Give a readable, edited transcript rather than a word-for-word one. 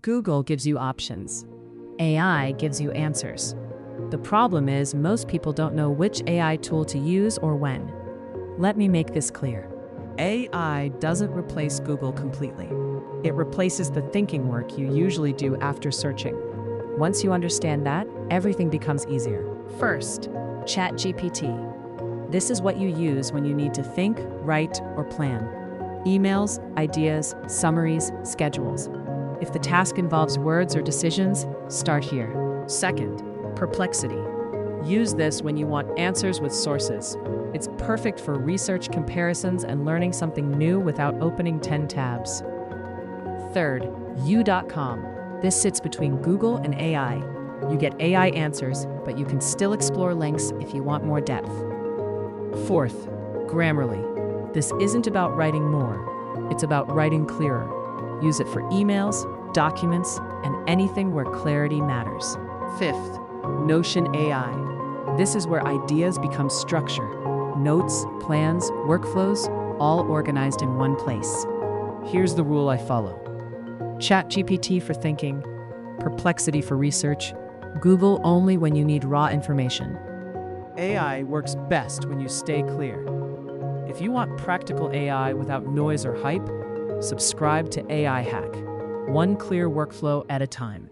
Google gives you options. AI gives you answers. The problem is most people don't know which AI tool to use or when. Let me make this clear. AI doesn't replace Google completely. It replaces the thinking work you usually do after searching. Once you understand that, everything becomes easier. First, ChatGPT. This is what you use when you need to think, write, or plan. Emails, ideas, summaries, schedules. If the task involves words or decisions, start here. Second, Perplexity. Use this when you want answers with sources. It's perfect for research comparisons and learning something new without opening 10 tabs. Third, U.com. This sits between Google and AI. You get AI answers, but you can still explore links if you want more depth. Fourth, Grammarly. This isn't about writing more. It's about writing clearer. Use it for emails, documents, and anything where clarity matters. Fifth, Notion AI. This is where ideas become structure. Notes, plans, workflows, all organized in one place. Here's the rule I follow. ChatGPT for thinking, Perplexity for research, Google only when you need raw information. AI works best when you stay clear. If you want practical AI without noise or hype, subscribe to AI Hack, one clear workflow at a time.